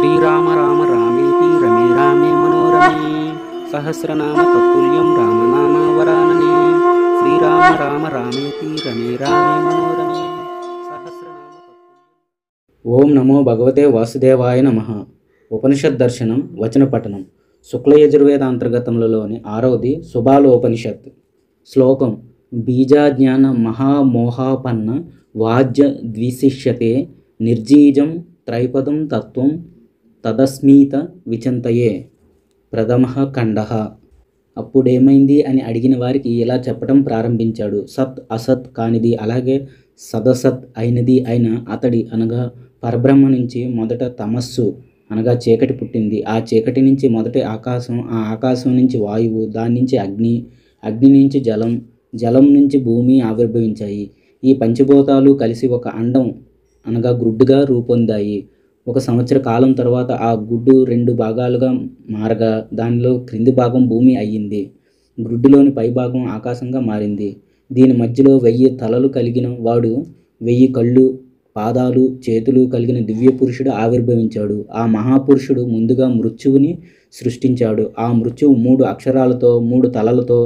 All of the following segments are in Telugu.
శ్రీరామ రామ రామేతి రమే రామే మనోరమే సహస్రనామ తత్తుల్యం రామనామ వరాననే శ్రీరామ రామ రామేతి రమే రామే మనోరమే సహస్రనామ తత్తుల్యం. ఓం నమో భగవతే వాసుదేవాయ నమః. ఉపనిషత్ దర్శనం వచన పఠనం. శుక్ల యజుర్వేద అంతర్గతములలోని 6వది సుబాలోపనిషత్. శ్లోకం: బీజాజ్ఞాన మహామోహాపన్న వాజ్య ద్విశిష్యతే నిర్జీజం త్రైపదం తత్వం తదస్మీత విచింతయే. ప్రథమ ఖండ. అప్పుడేమైంది అని అడిగిన వారికి ఇలా చెప్పడం ప్రారంభించాడు. సత్ అసత్ కానిది, అలాగే సదసత్ అయినది అయిన అతడి అనగా పరబ్రహ్మ నుంచి మొదట తమస్సు అనగా చీకటి పుట్టింది. ఆ చీకటి నుంచి మొదట ఆకాశం, ఆ ఆకాశం నుంచి వాయువు, దాని నుంచి అగ్ని, అగ్ని నుంచి జలం, జలం నుంచి భూమి ఆవిర్భవించాయి. ఈ పంచభూతాలు కలిసి ఒక అండం అనగా గుడ్డుగా రూపొందాయి. 1 సంవత్సర కాలం తర్వాత ఆ గుడ్డు 2 భాగాలుగా మారగా దానిలో క్రింది భాగం భూమి అయ్యింది. గుడ్డులోని పై భాగం ఆకాశంగా మారింది. దీని మధ్యలో 1000 తలలు కలిగిన వాడు, 1000 కళ్ళు, పాదాలు, చేతులు కలిగిన దివ్య పురుషుడు ఆవిర్భవించాడు. ఆ మహాపురుషుడు ముందుగా మృత్యువుని సృష్టించాడు. ఆ మృత్యువు 3 అక్షరాలతో, 3 తలలతో,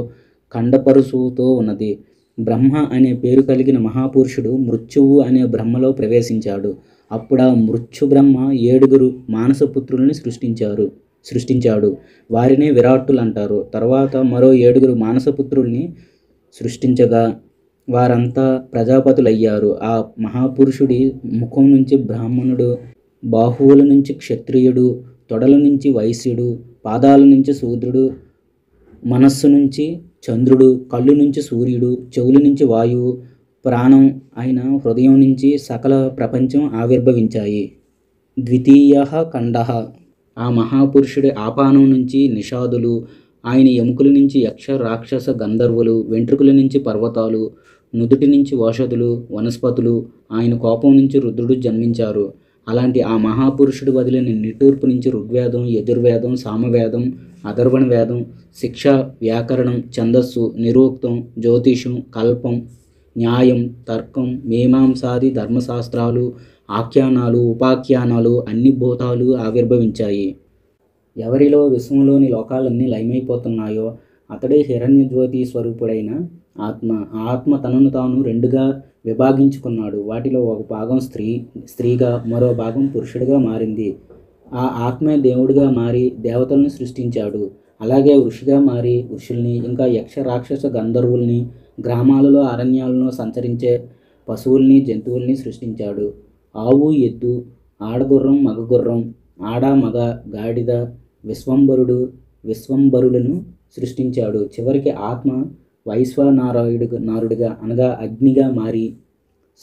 ఖండపరుసుతో ఉన్నది. బ్రహ్మ అనే పేరు కలిగిన మహాపురుషుడు మృత్యువు అనే బ్రహ్మలో ప్రవేశించాడు. అప్పుడు ఆ మృత్యు బ్రహ్మ 7 మానసపుత్రుల్ని సృష్టించాడు. వారినే విరాట్టులు అంటారు. తర్వాత మరో 7 మానసపుత్రుల్ని సృష్టించగా వారంతా ప్రజాపతులయ్యారు. ఆ మహాపురుషుడి ముఖం నుంచి బ్రాహ్మణుడు, బాహువుల నుంచి క్షత్రియుడు, తొడల నుంచి వైశ్యుడు, పాదాల నుంచి శూద్రుడు, మనస్సు నుంచి చంద్రుడు, కళ్ళు నుంచి సూర్యుడు, చెవుల నుంచి వాయువు, ప్రాణం అయిన హృదయం నుంచి సకల ప్రపంచం ఆవిర్భవించాయి. ద్వితీయ ఖండ. ఆ మహాపురుషుడి ఆపానం నుంచి నిషాదులు, ఆయన ఎముకల నుంచి యక్ష రాక్షస గంధర్వులు, వెంట్రుకల నుంచి పర్వతాలు, నుదుటి నుంచి ఓషధులు, వనస్పతులు, ఆయన కోపం నుంచి రుద్రుడు జన్మించారు. అలాంటి ఆ మహాపురుషుడు వదిలిన నిట్టూర్పు నుంచి ఋగ్వేదం, యజుర్వేదం, సామవేదం, అథర్వణ వేదం, శిక్ష, వ్యాకరణం, ఛందస్సు, నిరూక్తం, జ్యోతిషం, కల్పం, న్యాయం, తర్కం, మీమాంసాది ధర్మశాస్త్రాలు, ఆఖ్యానాలు, ఉపాఖ్యానాలు, అన్ని భూతాలు ఆవిర్భవించాయి. ఎవరిలో విశ్వంలోని లోకాలన్నీ లయమైపోతున్నాయో అతడే హిరణ్యజ్యోతి స్వరూపుడైన ఆత్మ. ఆ ఆత్మ తనను తాను 2గా విభాగించుకున్నాడు. వాటిలో ఒక భాగం స్త్రీగా, మరో భాగం పురుషుడిగా మారింది. ఆ ఆత్మే దేవుడిగా మారి దేవతలను సృష్టించాడు. అలాగే ఋషిగా మారి ఋషుల్ని, ఇంకా యక్ష రాక్షస గంధర్వుల్ని, గ్రామాలలో అరణ్యాలను సంచరించే పశువుల్ని, జంతువుల్ని సృష్టించాడు. ఆవు, ఎద్దు, ఆడగుర్రం, మగగుర్రం, ఆడ, మగ, గాడిద, విశ్వంబరులను సృష్టించాడు. చివరికి ఆత్మ వైశ్వనారాయుడుగా అనగా అగ్నిగా మారి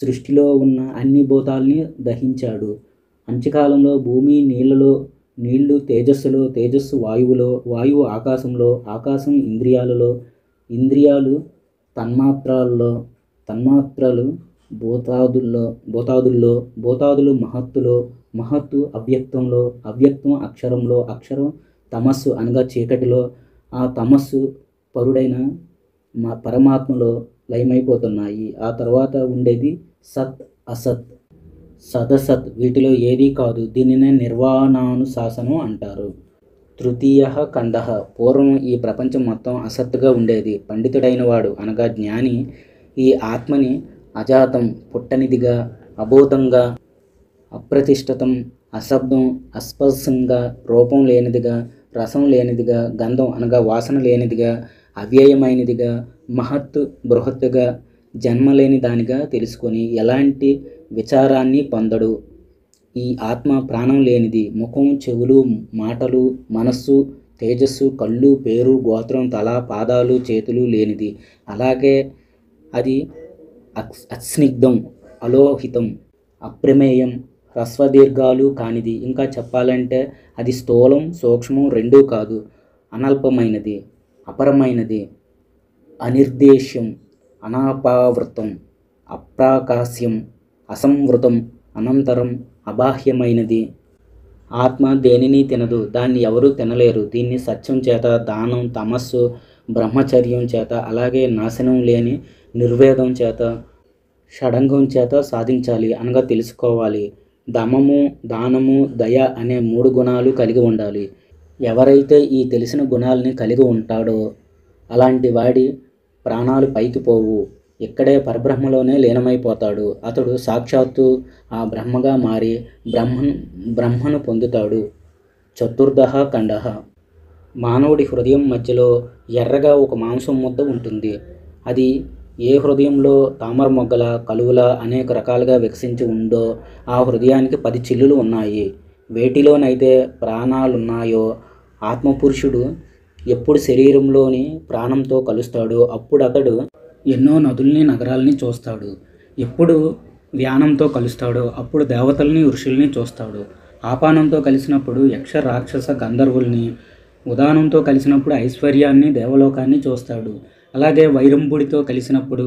సృష్టిలో ఉన్న అన్ని భూతాల్ని దహించాడు. అంత్యకాలంలో భూమి నీళ్లు తేజస్సులో, తేజస్సు వాయువులో, వాయువు ఆకాశంలో, ఆకాశం ఇంద్రియాలలో, ఇంద్రియాలు తన్మాత్రల్లో, తన్మాత్రలు భూతాదుల్లో, భూతాదులు మహత్తులో, మహత్తు అవ్యక్తంలో, అవ్యక్తం అక్షరంలో, అక్షరం తమస్సు అనగా చీకటిలో, ఆ తమస్సు పరుడైన పరమాత్మలో లయమైపోతున్నాయి. ఆ తర్వాత ఉండేది సత్ అసత్, సదసత్. వీటిలో ఏదీ కాదు. దీనినే నిర్వాణానుశాసనం అంటారు. తృతీయ ఖండ. పూర్వం ఈ ప్రపంచం మొత్తం అసత్తుగా ఉండేది. పండితుడైన వాడు అనగా జ్ఞాని ఈ ఆత్మని అజాతం, పుట్టనిదిగా, అభూతంగా, అప్రతిష్ఠితం, అశబ్దం, అస్పర్శంగా, రూపం లేనిదిగా, రసం లేనిదిగా, గంధం అనగా వాసన లేనిదిగా, అవ్యయమైనదిగా, మహత్తు బృహత్తుగా, జన్మ లేని దానిగా తెలుసుకొని ఎలాంటి విచారాన్ని పొందడు. ఈ ఆత్మ ప్రాణం లేనిది. ముఖం, చెవులు, మాటలు, మనస్సు, తేజస్సు, కళ్ళు, పేరు, గోత్రం, తల, పాదాలు, చేతులు లేనిది. అలాగే అది అస్నిగ్ధం, అలోహితం, అప్రమేయం, హ్రస్వదీర్ఘాలు కానిది. ఇంకా చెప్పాలంటే అది స్థూలం, సూక్ష్మం రెండూ కాదు. అనల్పమైనది, అపరమైనది, అనిర్దేశ్యం, అనాపావృతం, అప్రాకాశ్యం, అసంవృతం, అనంతరం, అబాహ్యమైనది. ఆత్మ దేనిని తినదు, దాన్ని ఎవరూ తినలేరు. దీన్ని సత్యం చేత, దానం, తమస్సు, బ్రహ్మచర్యం చేత, అలాగే నాశనం లేని నిర్వేదం చేత, షడంగం చేత సాధించాలి అనగా తెలుసుకోవాలి. దమము, దానము, దయ అనే 3 గుణాలు కలిగి ఉండాలి. ఎవరైతే ఈ తెలిసిన గుణాలని కలిగి ఉంటాడో అలాంటి వాడి ప్రాణాలు పైకి పోవు. ఇక్కడే పరబ్రహ్మలోనే లీనమైపోతాడు. అతడు సాక్షాత్తు ఆ బ్రహ్మగా మారి బ్రహ్మను పొందుతాడు. చతుర్దశ ఖండః. మానవుడి హృదయం మధ్యలో ఎర్రగా ఒక మాంసం ముద్ద ఉంటుంది. అది ఏ హృదయంలో తామర మొగ్గల, కలువల అనేక రకాలుగా వికసించి ఉందో ఆ హృదయానికి 10 చిల్లులు ఉన్నాయి. వేటిలోనైతే ప్రాణాలున్నాయో ఆత్మపురుషుడు ఎప్పుడు శరీరంలోని ప్రాణంతో కలుస్తాడో అప్పుడు అతడు ఎన్నో నదుల్ని, నగరాలని చూస్తాడు. ఎప్పుడు వ్యానంతో కలుస్తాడో అప్పుడు దేవతల్ని, ఋషుల్ని చూస్తాడు. ఆపానంతో కలిసినప్పుడు యక్ష, రాక్షస, గంధర్వుల్ని, ఉదానంతో కలిసినప్పుడు ఐశ్వర్యాన్ని, దేవలోకాన్ని చూస్తాడు. అలాగే వైరంబుడితో కలిసినప్పుడు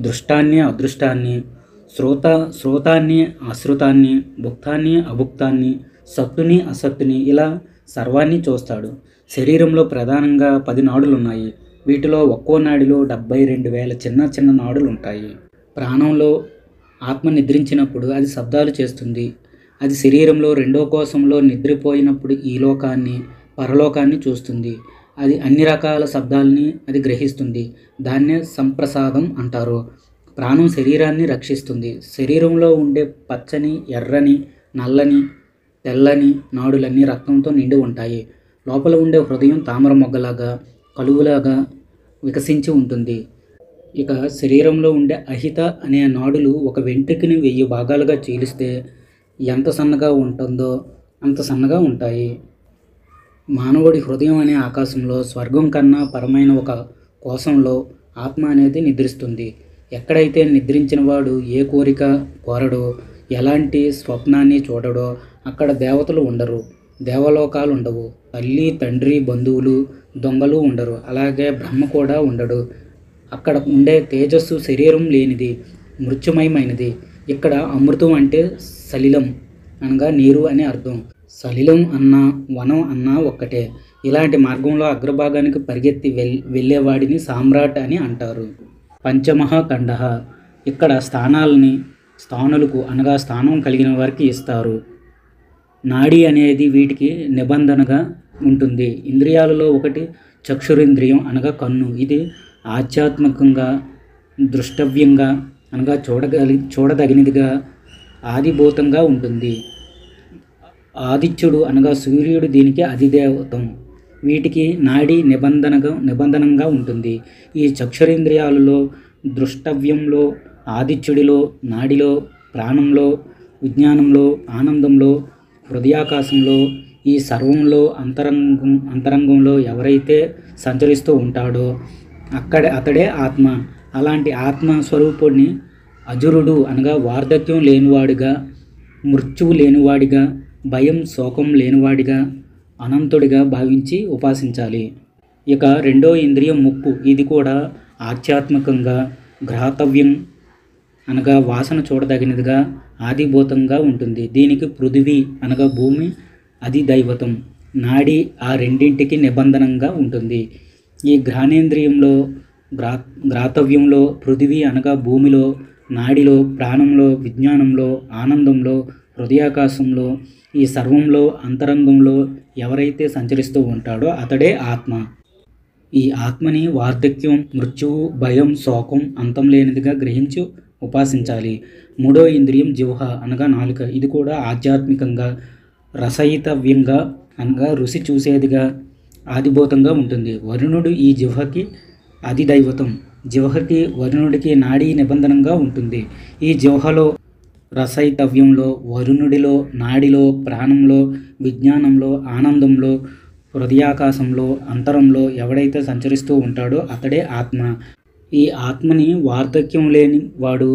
దృష్టాన్ని, అదృష్టాన్ని, శ్రోతాన్ని, అశ్రుతాన్ని, భుక్తాన్ని, అభుక్తాన్ని, సత్తుని, అసత్తుని ఇలా సర్వాన్ని చూస్తాడు. శరీరంలో ప్రధానంగా 10 నాడులు ఉన్నాయి. వీటిలో ఒక్కో నాడిలో 72,000 చిన్న చిన్న నాడులు ఉంటాయి. ప్రాణంలో ఆత్మ నిద్రించినప్పుడు అది శబ్దాలు చేస్తుంది. అది శరీరంలో రెండో కోశంలో నిద్రపోయినప్పుడు ఈ లోకాన్ని, పరలోకాన్ని చూస్తుంది. అది అన్ని రకాల శబ్దాలని అది గ్రహిస్తుంది. దాన్నే సంప్రసాదం అంటారు. ప్రాణం శరీరాన్ని రక్షిస్తుంది. శరీరంలో ఉండే పచ్చని, ఎర్రని, నల్లని, తెల్లని నాడులన్నీ రక్తంతో నిండి ఉంటాయి. లోపల ఉండే హృదయం తామర మొగ్గలాగా, కలువలాగా వికసించి ఉంటుంది. ఇక శరీరంలో ఉండే అహిత అనే నాడులు ఒక వెంట్రుకని 1000 భాగాలుగా చీలిస్తే ఎంత సన్నగా ఉంటుందో అంత సన్నగా ఉంటాయి. మానవుడి హృదయం అనే ఆకాశంలో స్వర్గం కన్నా పరమైన ఒక కోశంలో ఆత్మ అనేది నిద్రిస్తుంది. ఎక్కడైతే నిద్రించిన వాడు ఏ కోరిక కోరడో, ఎలాంటి స్వప్నాన్ని చూడడో అక్కడ దేవతలు ఉండరు, దేవలోకాలు ఉండవు, తల్లి, తండ్రి, బంధువులు, దొంగలు ఉండరు, అలాగే బ్రహ్మ కూడా ఉండడు. అక్కడ ఉండే తేజస్సు శరీరం లేనిది, మృత్యుమయమైనది. ఇక్కడ అమృతం అంటే సలిలం అనగా నీరు అని అర్థం. సలిలం అన్నా, వనం అన్నా ఒక్కటే. ఇలాంటి మార్గంలో అగ్రభాగానికి పరిగెత్తి వెళ్ళేవాడిని సామ్రాట్ అని అంటారు. పంచమః ఖండః. ఇక్కడ స్థానులకు అనగా స్థానం కలిగిన వారికి ఇస్తారు. నాడి అనేది వీటికి నిబంధనగా ఉంటుంది. ఇంద్రియాలలో ఒకటి చక్షురింద్రియం అనగా కన్ను. ఇది ఆధ్యాత్మికంగా, దృష్టవ్యంగా అనగా చూడదగినదిగా, ఆదిభూతంగా ఉంటుంది. ఆదిత్యుడు అనగా సూర్యుడు దీనికి అధిదేవతం. వీటికి నాడి నిబంధనంగా ఉంటుంది. ఈ చక్షురింద్రియాలలో దృష్టవ్యంలో, ఆదిత్యుడిలో, నాడిలో, ప్రాణంలో, విజ్ఞానంలో, ఆనందంలో, హృదయాకాశంలో, ఈ సర్వంలో అంతరంగంలో ఎవరైతే సంచరిస్తూ ఉంటాడో అతడే ఆత్మ. అలాంటి ఆత్మ స్వరూపుడిని అజురుడు అనగా వార్ధక్యం లేనివాడిగా, మృత్యువు లేనివాడిగా, భయం, శోకం లేనివాడిగా, అనంతుడిగా భావించి ఉపాసించాలి. ఇక రెండో ఇంద్రియం ముక్కు. ఇది కూడా ఆధ్యాత్మికంగా, గ్రాతవ్యం అనగా వాసన చూడదగినదిగా, ఆదిభూతంగా ఉంటుంది. దీనికి పృథివీ అనగా భూమి అధిదైవతం. నాడి ఆ రెండింటికి నిబంధనంగా ఉంటుంది. ఈ ఘ్రాణేంద్రియంలో, గ్రాతవ్యంలో, పృథివీ అనగా భూమిలో, నాడిలో, ప్రాణంలో, విజ్ఞానంలో, ఆనందంలో, హృదయాకాశంలో, ఈ సర్వంలో అంతరంగంలో ఎవరైతే సంచరిస్తూ ఉంటాడో అతడే ఆత్మ. ఈ ఆత్మని వార్ధక్యం, మృత్యువు, భయం, శోకం అంతం లేనిదిగా గ్రహించి ఉపాసించాలి. మూడో ఇంద్రియం జిహ్వ అనగా నాలుక. ఇది కూడా ఆధ్యాత్మికంగా, రసయితవ్యంగా అనగా రుచి చూసేదిగా, ఆదిభూతంగా ఉంటుంది. వరుణుడు ఈ జిహ్వకి అధిదైవతం. జిహ్వకి, వరుణుడికి నాడీ నిబంధనంగా ఉంటుంది. ఈ జిహ్వలో, రసయితవ్యంలో, వరుణుడిలో, నాడిలో, ప్రాణంలో, విజ్ఞానంలో, ఆనందంలో, హృదయాకాశంలో, అంతరంలో ఎవడైతే సంచరిస్తూ ఉంటాడో అతడే ఆత్మ. ఈ ఆత్మని వార్ధక్యం లేని వాడు,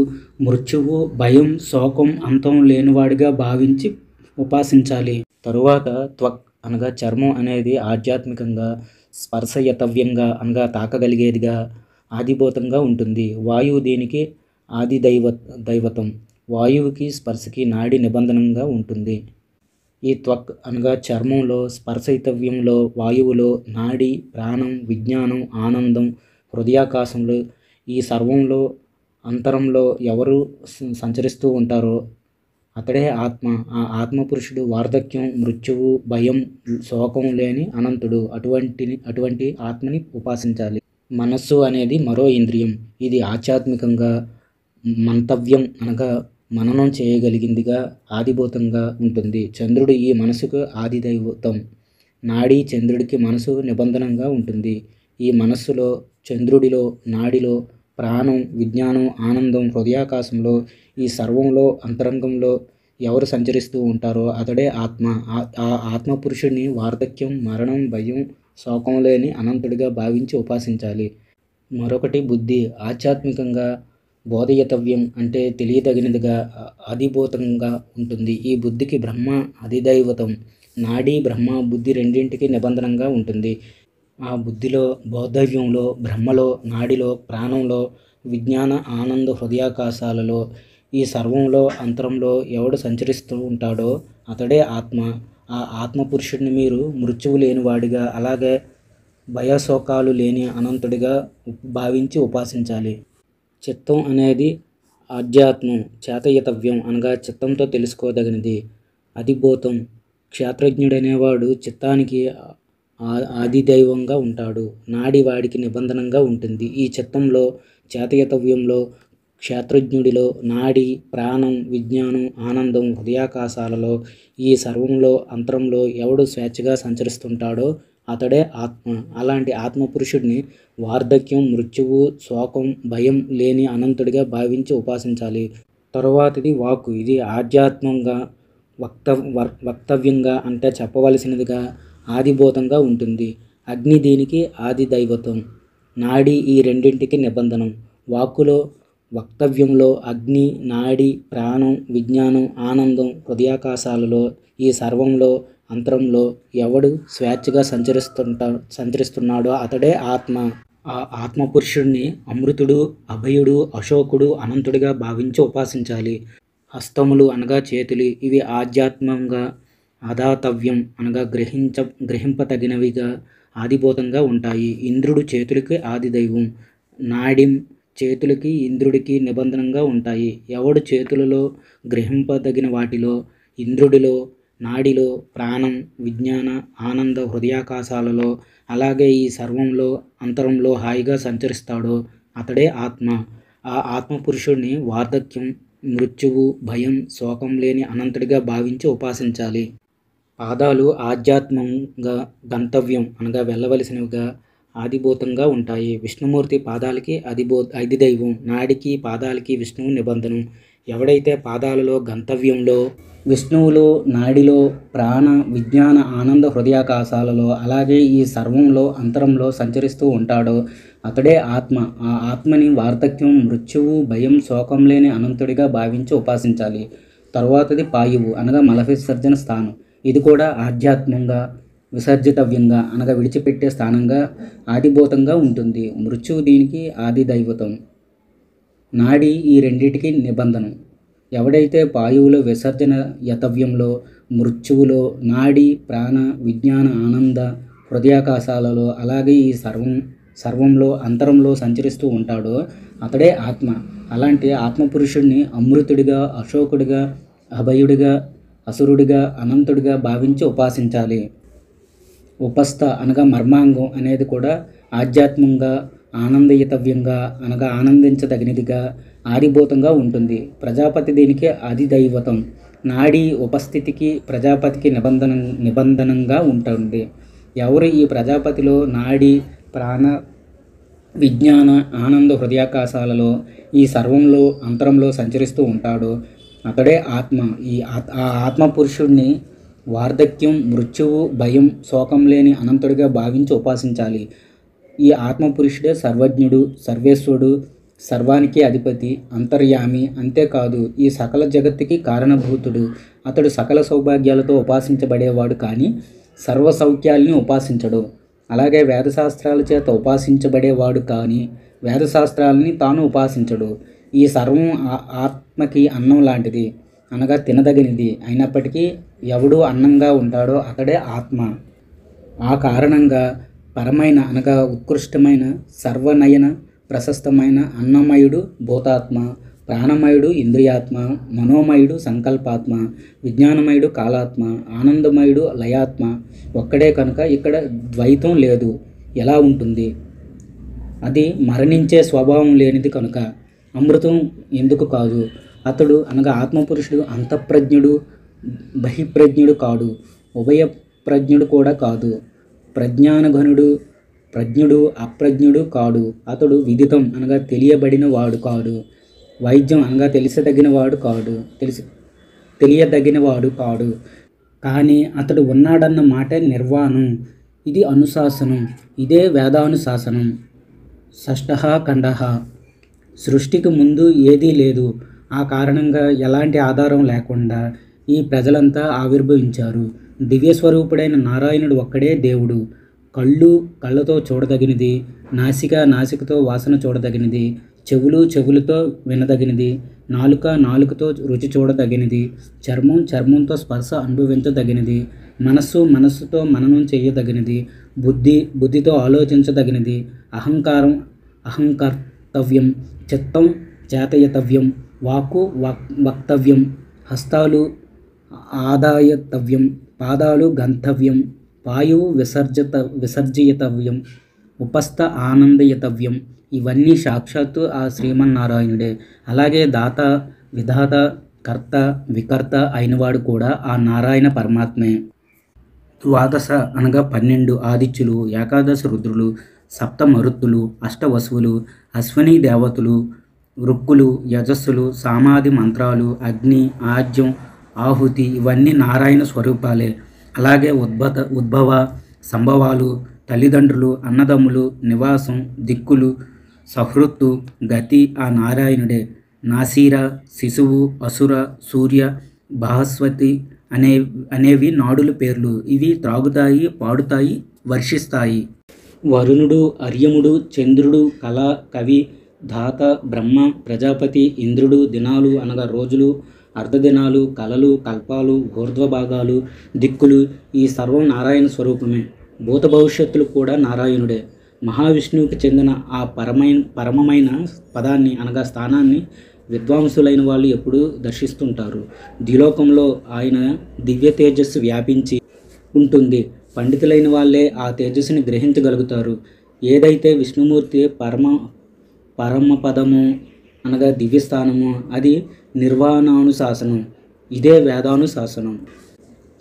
మృత్యువు, భయం, శోకం అంతం లేనివాడిగా భావించి ఉపాసించాలి. తరువాత త్వక్ అనగా చర్మం అనేది ఆధ్యాత్మికంగా, స్పర్శయతవ్యంగా అనగా తాకగలిగేదిగా, ఆదిభూతంగా ఉంటుంది. వాయువు దీనికి దైవతం. వాయువుకి, స్పర్శకి నాడి నిబంధనంగా ఉంటుంది. ఈ త్వక్ అనగా చర్మంలో, స్పర్శయితవ్యంలో, వాయువులో, నాడి, ప్రాణం, విజ్ఞానం, ఆనందం, హృదయాకాశంలో, ఈ సర్వంలో అంతరంలో ఎవరు సంచరిస్తూ ఉంటారో అతడే ఆత్మ. ఆ ఆత్మపురుషుడు వార్ధక్యం, మృత్యువు, భయం, శోకం లేని అనంతుడు. అటువంటి ఆత్మని ఉపాసించాలి. మనస్సు అనేది మరో ఇంద్రియం. ఇది ఆధ్యాత్మికంగా మంతవ్యం అనగా మననం చేయగలిగిందిగా, ఆదిభూతంగా ఉంటుంది. చంద్రుడు ఈ మనసుకు ఆదిదైవతం. నాడీ చంద్రుడికి మనసు నిబంధనంగా ఉంటుంది. ఈ మనస్సులో, చంద్రుడిలో, నాడిలో ప్రాణం, విజ్ఞానం, ఆనందం, హృదయాకాశంలో, ఈ సర్వంలో, అంతరంగంలో ఎవరు సంచరిస్తూ ఉంటారో అతడే ఆత్మ. ఆ ఆత్మపురుషుడిని వార్ధక్యం, మరణం, భయం, శోకం లేని అనంతుడిగా భావించి ఉపాసించాలి. మరొకటి బుద్ధి. ఆధ్యాత్మికంగా బోధయతవ్యం అంటే తెలియదగినదిగా, అధిభూతంగా ఉంటుంది. ఈ బుద్ధికి బ్రహ్మ అధిదైవతం. నాడీ, బ్రహ్మ, బుద్ధి రెండింటికి నిబంధనంగా ఉంటుంది. ఆ బుద్ధిలో, బోధవ్యంలో, బ్రహ్మలో, నాడిలో, ప్రాణంలో, విజ్ఞాన, ఆనంద హృదయాకాశాలలో, ఈ సర్వంలో, అంతరంలో ఎవడు సంచరిస్తూ ఉంటాడో అతడే ఆత్మ. ఆ ఆత్మపురుషుడిని మీరు మృత్యువు లేనివాడిగా, అలాగే భయశోకాలు లేని అనంతుడిగా భావించి ఉపాసించాలి. చిత్తం అనేది ఆధ్యాత్మం, చేతయతవ్యం అనగా చిత్తంతో తెలుసుకోదగినది, అధిభూతం. క్షేత్రజ్ఞుడనేవాడు చిత్తానికి ఆదిదైవంగా ఉంటాడు. నాడి వాడికి నిబంధనంగా ఉంటుంది. ఈ చిత్తంలో, చేతయతవ్యంలో, క్షేత్రజ్ఞుడిలో, నాడి, ప్రాణం, విజ్ఞానం, ఆనందం, హృదయాకాశాలలో, ఈ సర్వంలో, అంతరంలో ఎవడు స్వేచ్ఛగా సంచరిస్తుంటాడో అతడే ఆత్మ. అలాంటి ఆత్మపురుషుడిని వార్ధక్యం, మృత్యువు, శోకం, భయం లేని అనంతుడిగా భావించి ఉపాసించాలి. తరువాతిది వాక్కు. ఇది ఆధ్యాత్మంగా, వక్తవ్యంగా అంటే చెప్పవలసినదిగా, ఆదిభూతంగా ఉంటుంది. అగ్ని దీనికి ఆదిదైవతం. నాడి ఈ రెండింటికి నిబంధనం. వాక్కులో, వక్తవ్యంలో అగ్ని, నాడి, ప్రాణం, విజ్ఞానం, ఆనందం, హృదయాకాశాలలో, ఈ సర్వంలో, అంతరంలో ఎవడు స్వేచ్ఛగా సంచరిస్తున్నాడో అతడే ఆత్మ. ఆ ఆత్మపురుషుడిని అమృతుడు, అభయుడు, అశోకుడు, అనంతుడిగా భావించి ఉపాసించాలి. హస్తములు అనగా చేతులు. ఇవి ఆధ్యాత్మంగా అదాతవ్యం అనగా గ్రహింపతగినవిగా, ఆదిభూతంగా ఉంటాయి. ఇంద్రుడు చేతులకి ఆదిదైవం. నాడిం చేతులకి, ఇంద్రుడికి నిబంధనంగా ఉంటాయి. ఎవడు చేతులలో, గ్రహింపదగిన వాటిలో, ఇంద్రుడిలో, నాడిలో, ప్రాణం, విజ్ఞాన, ఆనంద హృదయాకాశాలలో, అలాగే ఈ సర్వంలో, అంతరంలో హాయిగా సంచరిస్తాడో అతడే ఆత్మ. ఆ ఆత్మపురుషుడిని వార్ధక్యం, మృత్యువు, భయం, శోకం లేని అనంతుడిగా భావించి ఉపాసించాలి. పాదాలు ఆధ్యాత్మంగా గంతవ్యం అనగా వెళ్ళవలసినవిగా, ఆదిభూతంగా ఉంటాయి. విష్ణుమూర్తి పాదాలకి అధిదైవం. నాడికి, పాదాలకి విష్ణువు నిబంధనం. ఎవడైతే పాదాలలో, గంతవ్యంలో, విష్ణువులో, నాడిలో, ప్రాణ, విజ్ఞాన, ఆనంద హృదయాకాశాలలో, అలాగే ఈ సర్వంలో, అంతరంలో సంచరిస్తూ ఉంటాడో అతడే ఆత్మ. ఆ ఆత్మని వార్ధక్యం, మృత్యువు, భయం, శోకం లేని అనంతుడిగా భావించి ఉపాసించాలి. తరువాతది పాయువు అనగా మల విసర్జన స్థానం. ఇది కూడా ఆధ్యాత్మంగా, విసర్జితవ్యంగా అనగా విడిచిపెట్టే స్థానంగా, ఆదిభూతంగా ఉంటుంది. మృత్యువు దీనికి ఆదిదైవతం. నాడి ఈ రెండింటికి నిబంధనం. ఎవడైతే పాయువులో, విసర్జన యతవ్యంలో, మృత్యువులో, నాడి, ప్రాణ, విజ్ఞాన, ఆనంద హృదయాకాశాలలో, అలాగే ఈ సర్వంలో, అంతరంలో సంచరిస్తూ ఉంటాడో అతడే ఆత్మ. అలాంటి ఆత్మపురుషుడిని అమృతుడిగా, అశోకుడిగా, అభయుడిగా, అసురుడిగా, అనంతుడిగా భావించి ఉపాసించాలి. ఉపస్థ అనగా మర్మాంగం అనేది కూడా ఆధ్యాత్మంగా, ఆనందయుతవ్యంగా అనగా ఆనందించదగినదిగా, ఆదిభూతంగా ఉంటుంది. ప్రజాపతి దీనికి అధిదైవతం. నాడీ ఉపస్థితికి, ప్రజాపతికి నిబంధనంగా ఉంటుంది. ఎవరు ఈ ప్రజాపతిలో, నాడీ, ప్రాణ, విజ్ఞాన, ఆనంద హృదయాకాశాలలో, ఈ సర్వంలో, అంతరంలో సంచరిస్తూ ఉంటాడో అతడే ఆత్మ. ఆ ఆత్మపురుషుడిని వార్ధక్యం, మృత్యువు, భయం, శోకం లేని అనంతుడిగా భావించి ఉపాసించాలి. ఈ ఆత్మపురుషుడే సర్వజ్ఞుడు, సర్వేశ్వరుడు, సర్వానికి అధిపతి, అంతర్యామి. అంతేకాదు ఈ సకల జగత్తుకి కారణభూతుడు. అతడు సకల సౌభాగ్యాలతో ఉపాసించబడేవాడు కానీ సర్వ సౌఖ్యాల్ని ఉపాసించడు. అలాగే వేదశాస్త్రాల చేత ఉపాసించబడేవాడు కానీ వేదశాస్త్రాలని తాను ఉపాసించడు. ఈ సర్వం ఆత్మకి అన్నం లాంటిది అనగా తినదగినది అయినప్పటికీ ఎవడు అన్నంగా ఉంటాడో అతడే ఆత్మ. ఆ కారణంగా పరమైన అనగా ఉత్కృష్టమైన, సర్వనయన ప్రశస్తమైన అన్నమయుడు భూతాత్మ. ప్రాణమయుడు ఇంద్రియాత్మ, మనోమయుడు సంకల్పాత్మ, విజ్ఞానమయుడు కాలాత్మ, ఆనందమయుడు లయాత్మ ఒక్కడే కనుక ఇక్కడ ద్వైతం లేదు. ఎలా ఉంటుంది? అది మరణించే స్వభావం లేనిది కనుక. అమృతం ఎందుకు కాదు? అతడు అనగా ఆత్మపురుషుడు అంతఃప్రజ్ఞుడు, బహిప్రజ్ఞుడు కాడు, ఉభయ ప్రజ్ఞుడు కూడా కాదు. ప్రజ్ఞానఘనుడు, ప్రజ్ఞుడు, అప్రజ్ఞుడు కాడు. అతడు విదితం అనగా తెలియబడిన వాడు కాడు. వైద్యం అనగా తెలియదగినవాడు కాడు. కానీ అతడు ఉన్నాడన్న మాట నిర్వాణం. ఇది అనుశాసనం. ఇదే వేదానుశాసనం. షష్ఠః ఖండః. సృష్టికి ముందు ఏదీ లేదు. ఆ కారణంగా ఎలాంటి ఆధారం లేకుండా ఈ ప్రజలంతా ఆవిర్భవించారు. దివ్యస్వరూపుడైన నారాయణుడు ఒక్కడే దేవుడు. కళ్ళు కళ్ళతో చూడదగినది, నాసిక నాసికతో వాసన చూడదగినది, చెవులు చెవులతో వినదగినది, నాలుక నాలుకతో రుచి చూడదగినది, చర్మం చర్మంతో స్పర్శ అనుభవించదగినది, మనస్సు మనస్సుతో మననం చేయదగినది, బుద్ధి బుద్ధితో ఆలోచించదగినది, అహంకారం అహంకర్తవ్యం, చిత్తం చేతయతవ్యం, వాక్కు వక్తవ్యం, హస్తాలు ఆదాయతవ్యం, పాదాలు గంతవ్యం, వాయువు విసర్జయతవ్యం, ఉపస్థ ఆనందయతవ్యం. ఇవన్నీ సాక్షాత్తు ఆ శ్రీమన్నారాయణుడే. అలాగే దాత, విధాత, కర్త, వికర్త అయినవాడు కూడా ఆ నారాయణ పరమాత్మే. ద్వాదశ అనగా 12 ఆదిత్యులు, ఏకాదశ రుద్రులు, సప్త మరుత్తులు, అష్టవసువులు, అశ్విని దేవతలు, వృక్కులు, యజస్సులు, సామాధి మంత్రాలు, అగ్ని, ఆజ్యం, ఆహుతి ఇవన్నీ నారాయణ స్వరూపాలే. అలాగే ఉద్భవ, సంభవాలు, తల్లిదండ్రులు, అన్నదమ్ములు, నివాసం, దిక్కులు, సహృత్తు, గతి ఆ నారాయణుడే. నాసీర, శిశువు, అసుర, సూర్య, బృహస్పతి అనేవి నాడుల పేర్లు. ఇవి త్రాగుతాయి, పాడుతాయి, వర్షిస్తాయి. వరుణుడు, అర్యముడు, చంద్రుడు, కళ, కవి, ధాత, బ్రహ్మ, ప్రజాపతి, ఇంద్రుడు, దినాలు అనగా రోజులు, అర్ధదినాలు, కళలు, కల్పాలు, ఊర్ధ్వభాగాలు, దిక్కులు ఈ సర్వం నారాయణ స్వరూపమే. భూత భవిష్యత్తులు కూడా నారాయణుడే. మహావిష్ణువుకి చెందిన ఆ పరమమైన పదాన్ని అనగా స్థానాన్ని విద్వాంసులైన వాళ్ళు ఎప్పుడూ దర్శిస్తుంటారు. ద్విలోకంలో ఆయన దివ్య తేజస్సు వ్యాపించి ఉంటుంది. పండితులైన వాళ్ళే ఆ తేజస్సుని గ్రహించగలుగుతారు. ఏదైతే విష్ణుమూర్తి పరమపదము అనగా దివ్యస్థానము అది నిర్వాణానుశాసనం. ఇదే వేదానుశాసనం.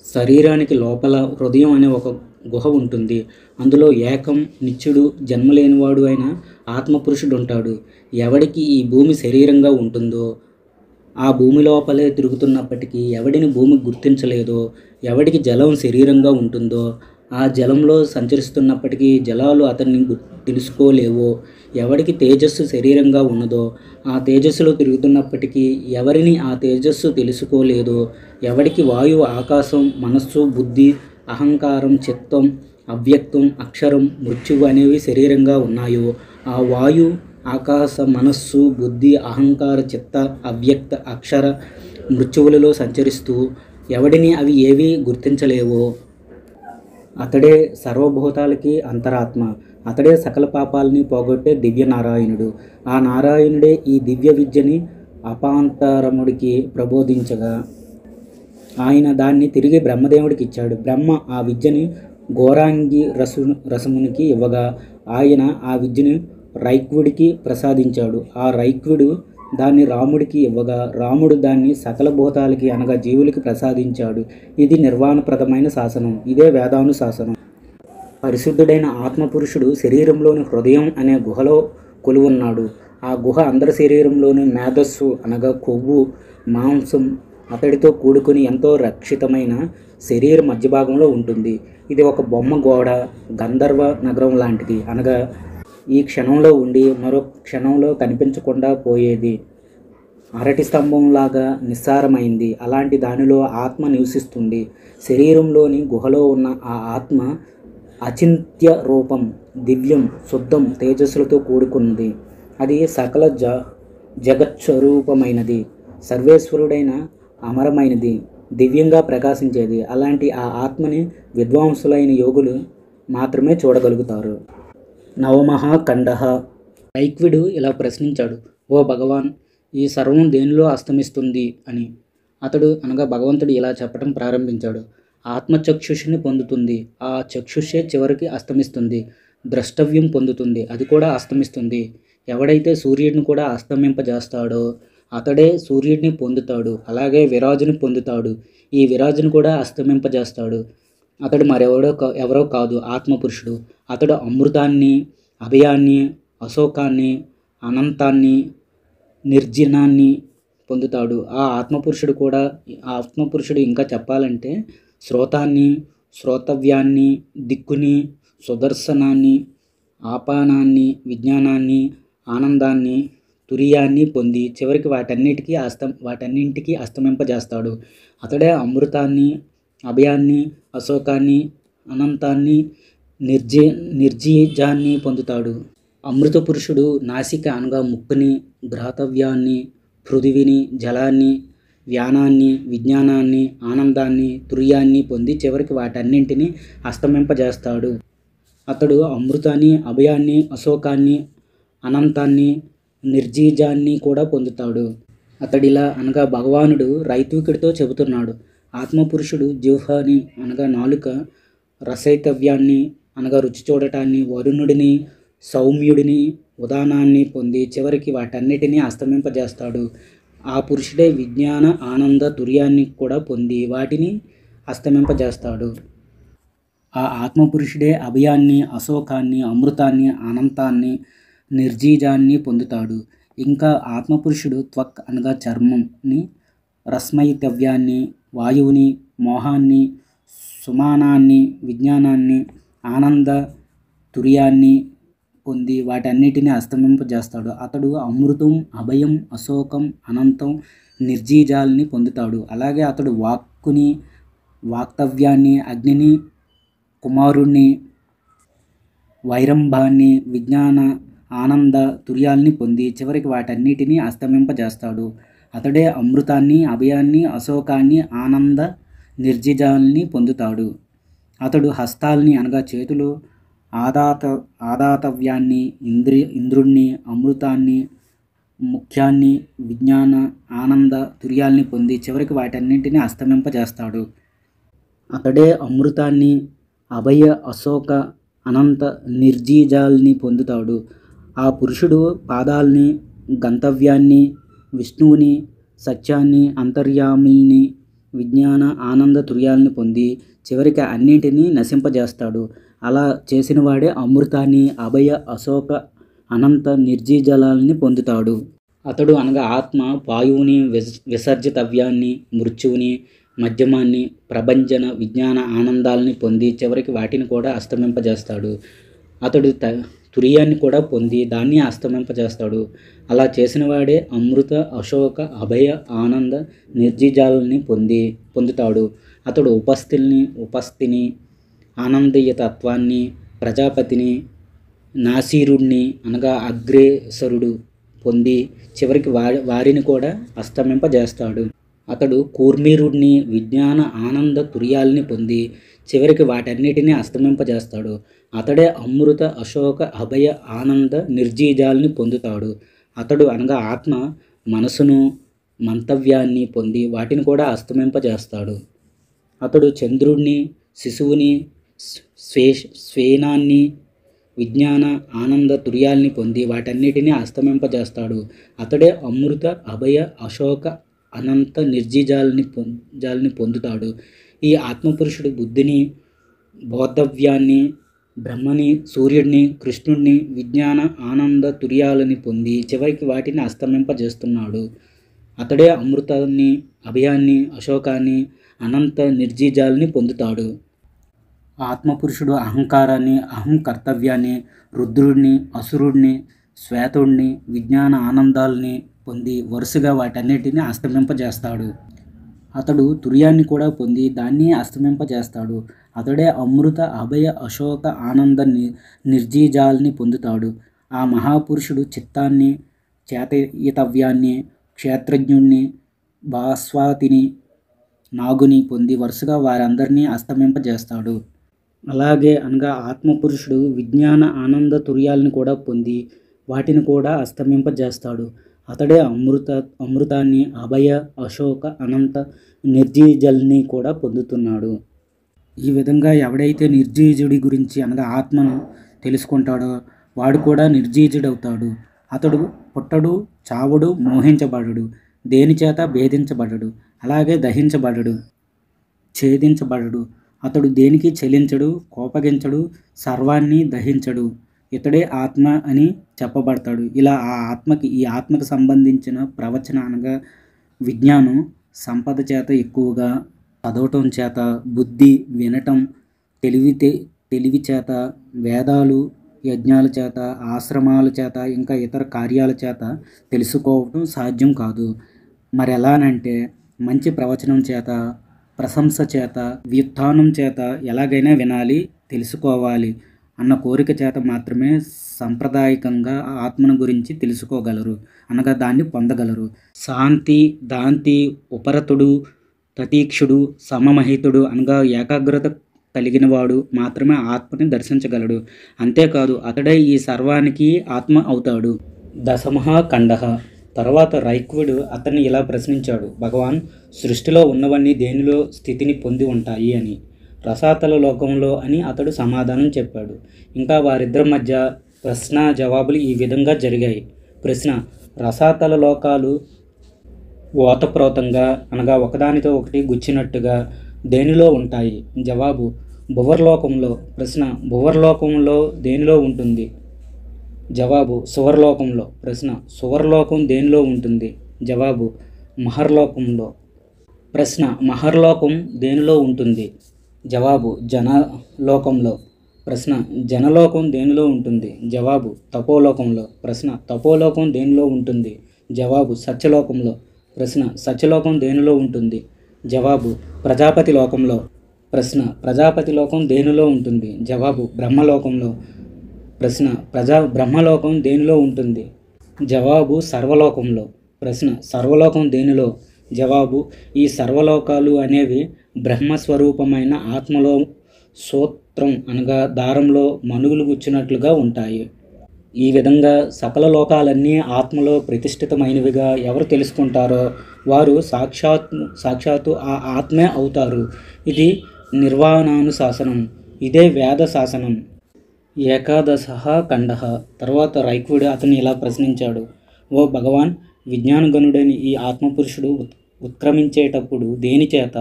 శరీరానికి లోపల హృదయం అనే ఒక గుహ ఉంటుంది. అందులో ఏకం నిత్యుడు జన్మలేనివాడు అయిన ఆత్మపురుషుడు ఉంటాడు. ఎవడికి ఈ భూమి శరీరంగా ఉంటుందో, ఆ భూమి లోపలే తిరుగుతున్నప్పటికీ ఎవడిని భూమి గుర్తించలేదో, ఎవడికి జలం శరీరంగా ఉంటుందో, ఆ జలంలో సంచరిస్తున్నప్పటికీ జలాలు అతన్ని తెలుసుకోలేవో, ఎవడికి తేజస్సు శరీరంగా ఉన్నదో, ఆ తేజస్సులో తిరుగుతున్నప్పటికీ ఎవరిని ఆ తేజస్సు తెలుసుకోలేదో, ఎవడికి వాయువు, ఆకాశం, మనస్సు, బుద్ధి, అహంకారం, చిత్తం, అవ్యక్తం, అక్షరం, మృత్యువు అనేవి శరీరంగా ఉన్నాయో, ఆ వాయు, ఆకాశ, మనస్సు, బుద్ధి, అహంకార, చిత్త, అవ్యక్త, అక్షర, మృత్యువులలో సంచరిస్తూ ఎవడిని అవి ఏవి గుర్తించలేవో అతడే సర్వభూతాలకి అంతరాత్మ. అతడే సకల పాపాలని పోగొట్టే దివ్య నారాయణుడు. ఆ నారాయణుడే ఈ దివ్య విద్యని అపాంతరముడికి ప్రబోధించగా ఆయన దాన్ని తిరిగి బ్రహ్మదేవుడికి ఇచ్చాడు. బ్రహ్మ ఆ విద్యని ఘోరాంగి రసమునికి ఇవ్వగా ఆయన ఆ విద్యను రైక్వుడికి ప్రసాదించాడు. ఆ రైక్వుడు దాన్ని రాముడికి ఇవ్వగా రాముడు దాన్ని సకల భూతాలకి అనగా జీవులకి ప్రసాదించాడు. ఇది నిర్వాణప్రదమైన శాసనం. ఇదే వేదానుశాసనం. పరిశుద్ధుడైన ఆత్మపురుషుడు శరీరంలోని హృదయం అనే గుహలో కొలువున్నాడు. ఆ గుహ అందరి శరీరంలోని మేధస్సు అనగా కొవ్వు, మాంసం అతడితో కూడుకుని ఎంతో రక్షితమైన శరీర మధ్య భాగంలో ఉంటుంది. ఇది ఒక బొమ్మ గోడ, గంధర్వ నగరం లాంటిది. అనగా ఈ క్షణంలో ఉండి మరో క్షణంలో కనిపించకుండా పోయేది. అరటి స్తంభంలాగా నిస్సారమైంది. అలాంటి దానిలో ఆత్మ నివసిస్తుంది. శరీరంలోని గుహలో ఉన్న ఆ ఆత్మ అచింత్య రూపం, దివ్యం, శుద్ధం, తేజస్సులతో కూడుకున్నది. అది సకల జగత్స్వరూపమైనది, సర్వేశ్వరుడైన అమరమైనది, దివ్యంగా ప్రకాశించేది. అలాంటి ఆ ఆత్మని విద్వాంసులైన యోగులు మాత్రమే చూడగలుగుతారు. నవమః ఖండః. రైక్వుడు ఇలా ప్రశ్నించాడు: ఓ భగవాన్, ఈ సర్వం దేనిలో అస్తమిస్తుంది అని. అతడు అనగా భగవంతుడు ఇలా చెప్పడం ప్రారంభించాడు. ఆత్మచక్షుషుని పొందుతుంది, ఆ చక్షుషే చివరికి అస్తమిస్తుంది. ద్రష్టవ్యం పొందుతుంది, అది కూడా అస్తమిస్తుంది. ఎవడైతే సూర్యుడిని కూడా అస్తమింపజేస్తాడో అతడే సూర్యుడిని పొందుతాడు. అలాగే విరాజుని పొందుతాడు, ఈ విరాజుని కూడా అస్తమింపజేస్తాడు. అతడు ఎవరో కాదు, ఆత్మపురుషుడు. అతడు అమృతాన్ని, అభయాన్ని, అశోకాన్ని, అనంతాన్ని, నిర్జనాన్ని పొందుతాడు. ఆ ఆత్మపురుషుడు ఇంకా చెప్పాలంటే శ్రోతాన్ని, శ్రోతవ్యాన్ని, దిక్కుని, సుదర్శనాన్ని, ఆపానాన్ని, విజ్ఞానాన్ని, ఆనందాన్ని, తురియాన్ని పొంది చివరికి వాటన్నింటికి అస్తమింపజేస్తాడు. అతడే అమృతాన్ని, అభయాన్ని, అశోకాన్ని, అనంతాన్ని, నిర్జీజాన్ని పొందుతాడు. అమృత పురుషుడు నాసిక అనగా ముక్కుని, ఘ్రాతవ్యాన్ని, పృథివిని, జలాన్ని, వ్యానాన్ని, విజ్ఞానాన్ని, ఆనందాన్ని, తురియాన్ని పొంది చివరికి వాటన్నింటినీ అస్తమింపజేస్తాడు. అతడు అమృతాన్ని, అభయాన్ని, అశోకాన్ని, అనంతాన్ని, నిర్జీజాన్ని కూడా పొందుతాడు. అతడిలా అనగా భగవానుడు రైతువికుడితో చెబుతున్నాడు. ఆత్మపురుషుడు జిహ్వని అనగా నాలుక, రసైతవ్యాన్ని అనగా రుచి చూడటాన్ని, వరుణుడిని, సౌమ్యుడిని, ఉదానాన్ని పొంది చివరికి వాటన్నిటినీ అస్తమింపజేస్తాడు. ఆ పురుషుడే విజ్ఞాన, ఆనంద, తుర్యాన్ని కూడా పొంది వాటిని అస్తమింపజేస్తాడు. ఆ ఆత్మపురుషుడే అభయాన్ని, అశోకాన్ని, అమృతాన్ని, అనంతాన్ని, నిర్జీజాన్ని పొందుతాడు. ఇంకా ఆత్మపురుషుడు త్వక్ అనగా చర్మంని, రశ్మైతవ్యాన్ని, వాయువుని, మోహాన్ని, సుమానాన్ని, విజ్ఞానాన్ని, ఆనంద, తుర్యాన్ని పొంది వాటన్నిటిని అస్తమింపజేస్తాడు. అతడు అమృతం, అభయం, అశోకం, అనంతం, నిర్జీజాల్ని పొందుతాడు. అలాగే అతడు వాక్కుని, వాక్తవ్యాన్ని, అగ్నిని, కుమారుణ్ణి, వైరంభాన్ని, విజ్ఞాన, ఆనంద, తుర్యాల్ని పొంది చివరికి వాటన్నిటినీ అస్తమింపజేస్తాడు. అతడే అమృతాన్ని, అభయాన్ని, అశోకాన్ని, ఆనంద, నిర్జీజాల్ని పొందుతాడు. అతడు హస్తాల్ని అనగా చేతులు, ఆదాతవ్యాన్ని, ఇంద్రుణ్ణి, అమృతాన్ని, ముఖ్యాన్ని, విజ్ఞాన, ఆనంద, తుర్యాల్ని పొంది చివరికి వాటన్నింటినీ అస్తమింపజేస్తాడు. అతడే అమృతాన్ని, అభయ, అశోక, అనంత, నిర్జీజాల్ని పొందుతాడు. ఆ పురుషుడు పాదాల్ని, గంతవ్యాన్ని, విష్ణువుని, సత్యాన్ని, అంతర్యామిని, విజ్ఞాన, ఆనంద, తుర్యాల్ని పొంది చివరికి అన్నింటినీ నశింపజేస్తాడు. అలా చేసినవాడే అమృతాన్ని, అభయ, అశోక, అనంత, నిర్జీజాలని పొందుతాడు. అతడు అనగా ఆత్మ వాయువుని, విసర్జితవ్యాన్ని, మృత్యువుని, మధ్యమాన్ని, ప్రభంజన, విజ్ఞాన, ఆనందాలని పొంది చివరికి వాటిని కూడా అస్తమింపజేస్తాడు. అతడు తురియాన్ని కూడా పొంది దాన్ని అస్తమింపజేస్తాడు. అలా చేసినవాడే అమృత, అశోక, అభయ, ఆనంద, నిర్జీజాలని పొందుతాడు. అతడు ఉపస్థిని, ఆనందీయ తత్వాన్ని, ప్రజాపతిని, నాసీరుణ్ణి అనగా అగ్రేసరుడు పొంది చివరికి వారిని కూడా అస్తమింపజేస్తాడు. అతడు కూర్మీరుణ్ణి, విజ్ఞాన, ఆనంద, తుర్యాల్ని పొంది చివరికి వాటన్నిటినీ అస్తమింపజేస్తాడు. అతడే అమృత, అశోక, అభయ, ఆనంద, నిర్జీజాల్ని పొందుతాడు. అతడు అనగా ఆత్మ మనసును, మంతవ్యాన్ని పొంది వాటిని కూడా అస్తమింపజేస్తాడు. అతడు చంద్రుణ్ణి, శిశువుని, స్వేనాన్ని, విజ్ఞాన, ఆనంద, తుర్యాల్ని పొంది వాటన్నిటినీ అస్తమింపజేస్తాడు. అతడే అమృత, అభయ, అశోక, అనంత, నిర్జీజాల్ని పొందుతాడు. ఈ ఆత్మపురుషుడు బుద్ధిని, బోధవ్యాన్ని, బ్రహ్మని, సూర్యుడిని, కృష్ణుడిని, విజ్ఞాన, ఆనంద, తుర్యాలని పొంది చివరికి వాటిని అస్తమింపజేస్తున్నాడు. అతడే అమృతాన్ని, అభయాన్ని, అశోకాన్ని, అనంత, నిర్జీజాల్ని పొందుతాడు. ఆత్మపురుషుడు అహంకారాన్ని, అహం కర్తవ్యాన్ని, రుద్రుడిని, అసురుడిని, శ్వేతుడిని, విజ్ఞాన, ఆనందాల్ని పొంది వరుసగా వాటన్నిటిని అస్తమింపజేస్తాడు. అతడు తుర్యాన్ని కూడా పొంది దాన్ని అస్తమింపజేస్తాడు. అతడే అమృత, అభయ, అశోక, ఆనంద, నిర్జీజాల్ని పొందుతాడు. ఆ మహాపురుషుడు చిత్తాన్ని, చేతయితవ్యాన్ని, క్షేత్రజ్ఞుణ్ణి, భాస్వాతిని, నాగుని పొంది వరుసగా వారందరినీ అస్తమింపజేస్తాడు. అలాగే అనగా ఆత్మపురుషుడు విజ్ఞాన, ఆనంద, తుర్యాల్ని కూడా పొంది వాటిని కూడా అస్తమింపజేస్తాడు. అతడే అమృతాన్ని, అభయ, అశోక, అనంత, నిర్జీజల్ని కూడా పొందుతున్నాడు. ఈ విధంగా ఎవడైతే నిర్జీజుడి గురించి అనగా ఆత్మను తెలుసుకుంటాడో వాడు కూడా నిర్జీజుడవుతాడు. అతడు పుట్టడు, చావడు, మోహించబడడు, దేని చేత భేదించబడడు, అలాగే దహించబడడు, ఛేదించబడడు. అతడు దేనికి చెలించడు, కోపగించడు, సర్వాన్ని దహించడు. ఇతడే ఆత్మ అని చెప్పబడతాడు. ఇలా ఈ ఆత్మకు సంబంధించిన ప్రవచన అనగా విజ్ఞానం సంపద చేత ఎక్కువగా చదవటం చేత, బుద్ధి వినటం, తెలివి చేత, వేదాలు యజ్ఞాల చేత, ఆశ్రమాల చేత, ఇంకా ఇతర కార్యాల చేత తెలుసుకోవటం సాధ్యం కాదు. మరి ఎలానంటే మంచి ప్రవచనం చేత, ప్రశంస చేత, వ్యుత్థానం చేత ఎలాగైనా వినాలి, తెలుసుకోవాలి అన్న కోరిక చేత మాత్రమే సాంప్రదాయకంగా ఆత్మను గురించి తెలుసుకోగలరు, అనగా దాన్ని పొందగలరు. శాంతి, దాంతి, ఉపరతుడు, తతీక్షుడు, సమమహితుడు అనగా ఏకాగ్రత కలిగినవాడు మాత్రమే ఆత్మని దర్శించగలడు. అంతేకాదు అతడే ఈ సర్వానికి ఆత్మ అవుతాడు. దశమః ఖండః. తర్వాత రైక్వుడు అతన్ని ఇలా ప్రశ్నించాడు: భగవాన్, సృష్టిలో ఉన్నవన్నీ దేనిలో స్థితిని పొంది ఉంటాయి అని. రసాతల లోకంలో అని అతడు సమాధానం చెప్పాడు. ఇంకా వారిద్దరి మధ్య ప్రశ్న జవాబులు ఈ విధంగా జరిగాయి. ప్రశ్న: రసాతల లోకాలు ఓతప్రోతంగా అనగా ఒకదానితో ఒకటి గుచ్చినట్టుగా దేనిలో ఉంటాయి? జవాబు: భువర్లోకంలో. ప్రశ్న: భువర్లోకంలో దేనిలో ఉంటుంది? జవాబు: సువర్లోకంలో. ప్రశ్న: సువర్లోకం దేనిలో ఉంటుంది? జవాబు: మహర్లోకంలో. ప్రశ్న: మహర్లోకం దేనిలో ఉంటుంది? జవాబు: జనలోకంలో. ప్రశ్న: జనలోకం దేనిలో ఉంటుంది? జవాబు: తపోలోకంలో. ప్రశ్న: తపోలోకం దేనిలో ఉంటుంది? జవాబు: సత్యలోకంలో. ప్రశ్న: సత్యలోకం దేనిలో ఉంటుంది? జవాబు: ప్రజాపతి లోకంలో. ప్రశ్న: ప్రజాపతి లోకం దేనిలో ఉంటుంది? జవాబు: బ్రహ్మలోకంలో. ప్రశ్న: బ్రహ్మలోకం దేనిలో ఉంటుంది? జవాబు: సర్వలోకంలో. ప్రశ్న: సర్వలోకం దేనిలో? జవాబు: ఈ సర్వలోకాలు అనేవి బ్రహ్మస్వరూపమైన ఆత్మలో సూత్రం అనగా దారంలో మనుగులు గుచ్చినట్లుగా ఉంటాయి. ఈ విధంగా సకల లోకాలన్నీ ఆత్మలో ప్రతిష్ఠితమైనవిగా ఎవరు తెలుసుకుంటారో వారు సాక్షాత్తు ఆ ఆత్మే అవుతారు. ఇది నిర్వాణానుశాసనం. ఇదే వేద శాసనం. ఏకాదశః ఖండః. తర్వాత రైక్వుడు అతన్ని ఇలా ప్రశ్నించాడు: ఓ భగవాన్, విజ్ఞానగణుడైన ఈ ఆత్మపురుషుడు ఉత్క్రమించేటప్పుడు దేని చేత,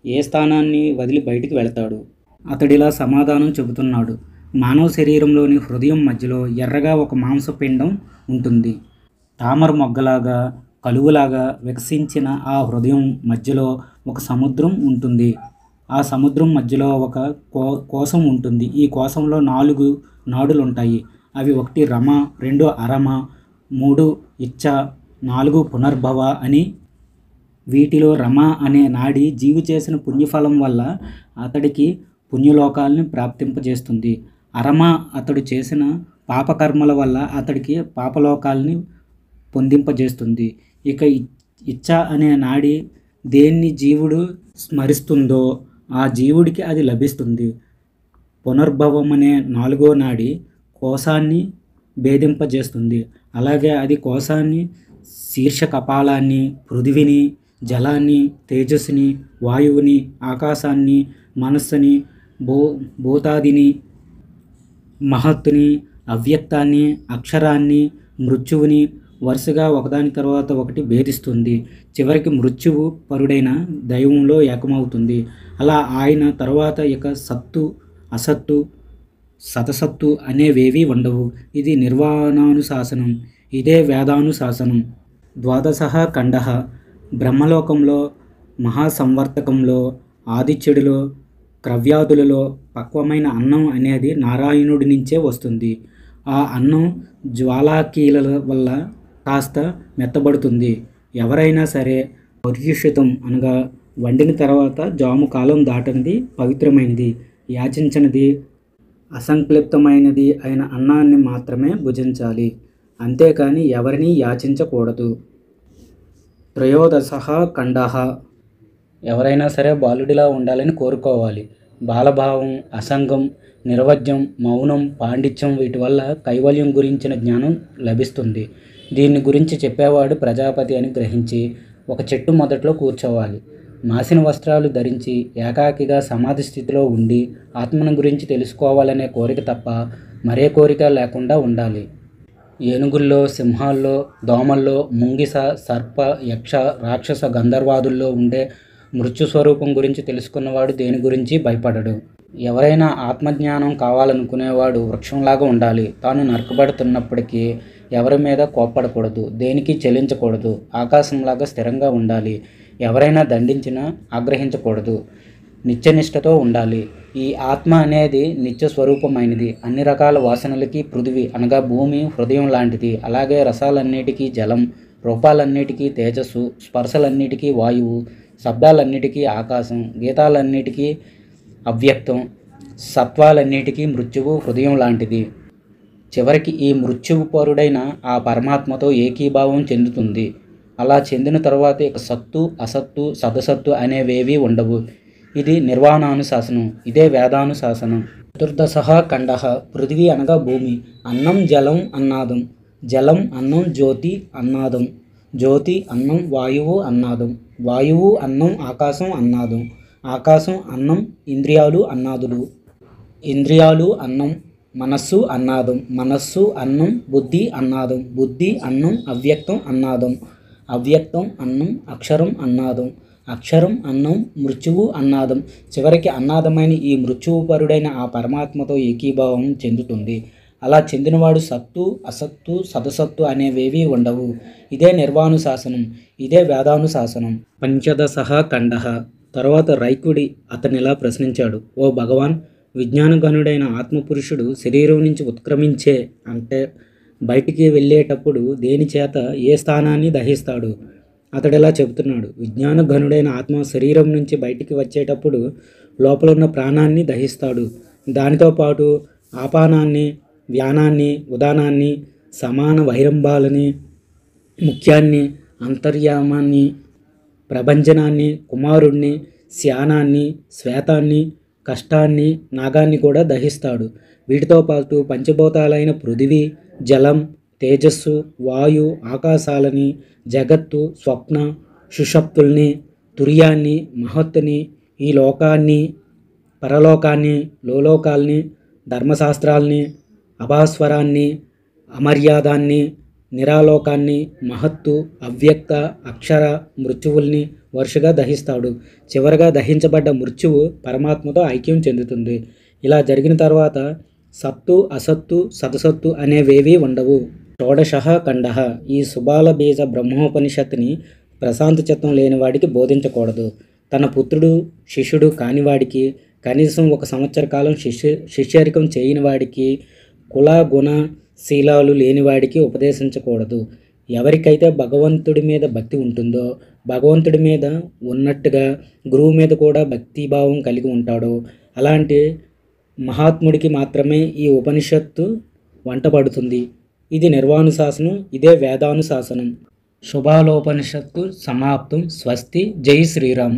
ఏ స్థానాన్ని వదిలి బయటికి వెళతాడు? అతడిలా సమాధానం చెబుతున్నాడు: మానవ శరీరంలోని హృదయం మధ్యలో ఎర్రగా ఒక మాంసపిండం ఉంటుంది. తామర మొగ్గలాగా, కలువలాగా వికసించిన ఆ హృదయం మధ్యలో ఒక సముద్రం ఉంటుంది. ఆ సముద్రం మధ్యలో ఒక కోశం ఉంటుంది. ఈ కోశంలో 4 నాడులుంటాయి. అవి 1 రమ, 2 అరమ, 3 ఇచ్చ, 4 పునర్భవ అని. వీటిలో రమ అనే నాడి జీవి చేసిన పుణ్యఫలం వల్ల అతడికి పుణ్యలోకాలని ప్రాప్తింపజేస్తుంది. అరమ అతడు చేసిన పాపకర్మల వల్ల అతడికి పాపలోకాలని పొందింపజేస్తుంది. ఇక ఇచ్చ అనే నాడి దేన్ని జీవుడు స్మరిస్తుందో ఆ జీవుడికి అది లభిస్తుంది. పునర్భవం అనే 4వ నాడి కోశాన్ని భేదింపజేస్తుంది. అలాగే అది కోశాన్ని, శీర్ష కపాలాన్ని, పృథివిని, జలాన్ని, తేజస్సుని, వాయువుని, ఆకాశాన్ని, మనస్సుని, భూతాదిని, మహత్తుని, అవ్యక్తాన్ని, అక్షరాన్ని, మృత్యువుని వరుసగా ఒకదాని తర్వాత ఒకటి భేదిస్తుంది. చివరికి మృత్యువు పరుడైన దైవంలో ఏకమవుతుంది. అలా ఆయన తరువాత ఇక సత్తు, అసత్తు, సతసత్తు అనేవేవీ ఉండవు. ఇది నిర్వాణానుశాసనం. ఇదే వేదానుశాసనం. ద్వాదశః ఖండః. బ్రహ్మలోకంలో, మహాసంవర్తకంలో, ఆదిత్యుడిలో, క్రవ్యాదులలో పక్వమైన అన్నం అనేది నారాయణుడి నుంచే వస్తుంది. ఆ అన్నం జ్వాలాకీల వల్ల కాస్త మెత్తబడుతుంది. ఎవరైనా సరే పర్యుషితం అనగా వండిన తర్వాత జాము కాలం దాటనిది, పవిత్రమైనది, యాచించనిది, అసంక్లిప్తమైనది అయిన అన్నాన్ని మాత్రమే భుజించాలి. అంతేకాని ఎవరిని యాచించకూడదు. త్రయోదశః ఖండః. ఎవరైనా సరే బాలుడిలా ఉండాలని కోరుకోవాలి. బాలభావం, అసంగం, నిర్వజ్యం, మౌనం, పాండిత్యం వీటి వల్ల కైవల్యం గురించిన జ్ఞానం లభిస్తుంది. దీన్ని గురించి చెప్పేవాడు ప్రజాపతి అని గ్రహించి ఒక చెట్టు మొదట్లో కూర్చోవాలి. మాసిన వస్త్రాలు ధరించి ఏకాకిగా సమాధి స్థితిలో ఉండి ఆత్మను గురించి తెలుసుకోవాలనే కోరిక తప్ప మరే కోరిక లేకుండా ఉండాలి. ఏనుగుల్లో, సింహాల్లో, దోమల్లో, ముంగిస, సర్ప, యక్ష, రాక్షస, గంధర్వాదుల్లో ఉండే మృత్యు స్వరూపం గురించి తెలుసుకున్నవాడు దేని గురించి భయపడడు. ఎవరైనా ఆత్మజ్ఞానం కావాలనుకునేవాడు వృక్షంలాగా ఉండాలి. తాను నరకబడుతున్నప్పటికీ ఎవరి మీద కోప్పడకూడదు, దేనికి చెల్లించకూడదు, ఆకాశంలాగా స్థిరంగా ఉండాలి. ఎవరైనా దండించినా ఆగ్రహించకూడదు, నిత్యనిష్టతో ఉండాలి. ఈ ఆత్మ అనేది నిత్య స్వరూపమైనది. అన్ని రకాల వాసనలకి పృథివీ అనగా భూమి హృదయం లాంటిది. అలాగే రసాలన్నిటికీ జలం, రూపాలన్నిటికీ తేజస్సు, స్పర్శలన్నిటికీ వాయువు, శబ్దాలన్నిటికీ ఆకాశం, గీతాలన్నిటికీ అవ్యక్తం, సత్వాలన్నిటికీ మృత్యువు హృదయం లాంటిది. చివరికి ఈ మృత్యువు పరుడైన ఆ పరమాత్మతో ఏకీభావం చెందుతుంది. అలా చెందిన తర్వాత ఇక సత్తు, అసత్తు, సదసత్తు అనేవేవీ ఉండవు. ఇది నిర్వాణానుశాసనం. ఇదే వేదానుశాసనం. చతుర్దశః ఖండః. పృథివీ అనగా భూమి. అన్నం జలం అన్నాదం. జలం అన్నం జ్యోతి అన్నాదం. జ్యోతి అన్నం వాయువు అన్నాదం. వాయువు అన్నం ఆకాశం అన్నాదం. ఆకాశం అన్నం ఇంద్రియాలు అన్నాదులు. ఇంద్రియాలు అన్నం మనస్సు అన్నాదం. మనస్సు అన్నం బుద్ధి అన్నాదం. బుద్ధి అన్నం అవ్యక్తం అన్నాదం. అవ్యక్తం అన్నం అక్షరం అన్నాదం. అక్షరం అన్నం మృత్యువు అన్నాదం. చివరికి అన్నాదమైన ఈ మృత్యువుపరుడైన ఆ పరమాత్మతో ఏకీభావం చెందుతుంది. అలా చెందినవాడు సత్తు, అసత్తు, సదసత్తు అనేవేవీ ఉండవు. ఇదే నిర్వాణుశాసనం. ఇదే వేదానుశాసనం. పంచదశః ఖండః. తర్వాత రైకుడి అతనిలా ప్రశ్నించాడు, ఓ భగవాన్, విజ్ఞానగణుడైన ఆత్మపురుషుడు శరీరం నుంచి ఉత్క్రమించే అంటే బయటికి వెళ్ళేటప్పుడు దేని చేత ఏ స్థానాన్ని దహిస్తాడు? అతడిలా చెబుతున్నాడు, విజ్ఞానగణుడైన ఆత్మ శరీరం నుంచి బయటికి వచ్చేటప్పుడు లోపల ఉన్న ప్రాణాన్ని దహిస్తాడు. దానితో పాటు ఆపానాన్ని, వ్యానాన్ని, ఉదానాన్ని, సమాన వైరంభాలని, ముఖ్యాన్ని, అంతర్యామాన్ని, ప్రభంజనాన్ని, కుమారుణ్ణి, శ్యానాన్ని, శ్వేతాన్ని, కష్టాన్ని, నాగాన్ని కూడా దహిస్తాడు. వీటితో పాటు పంచభూతాలైన పృథివీ, జలం, తేజస్సు, వాయు, ఆకాశాలని, జగత్తు, స్వప్న, సుషప్తుల్ని, తుర్యాన్ని, మహత్తుని, ఈ లోకాన్ని, పరలోకాన్ని, లోలోకాల్ని, ధర్మశాస్త్రాల్ని, అభాస్వరాన్ని, అమర్యాదాన్ని, నిరాలోకాన్ని, మహత్తు, అవ్యక్త, అక్షర, మృత్యువుల్ని వరుసగా దహిస్తాడు. చివరగా దహించబడ్డ మృత్యువు పరమాత్మతో ఐక్యం చెందుతుంది. ఇలా జరిగిన తర్వాత సత్తు, అసత్తు, సదసత్తు అనేవేవీ ఉండవు. షోడశః ఖండః. ఈ సుబాల బీజ బ్రహ్మోపనిషత్తుని ప్రశాంత చిత్తం లేనివాడికి బోధించకూడదు. తన పుత్రుడు, శిష్యుడు కానివాడికి, కనీసం 1 సంవత్సర కాలం శిష్యరికం చేయని వాడికి, కుల గుణ శీలాలు లేనివాడికి ఉపదేశించకూడదు. ఎవరికైతే భగవంతుడి మీద భక్తి ఉంటుందో, భగవంతుడి మీద ఉన్నట్టుగా గురువు మీద కూడా భక్తిభావం కలిగి ఉంటాడో అలాంటి మహాత్ముడికి మాత్రమే ఈ ఉపనిషత్తు వంటపడుతుంది. ఇది నిర్వాణుశాసనం. ఇదే వేదానుశాసనం. శుభాలోపనిషత్తు సమాప్తం. స్వస్తి. జై శ్రీరామ్.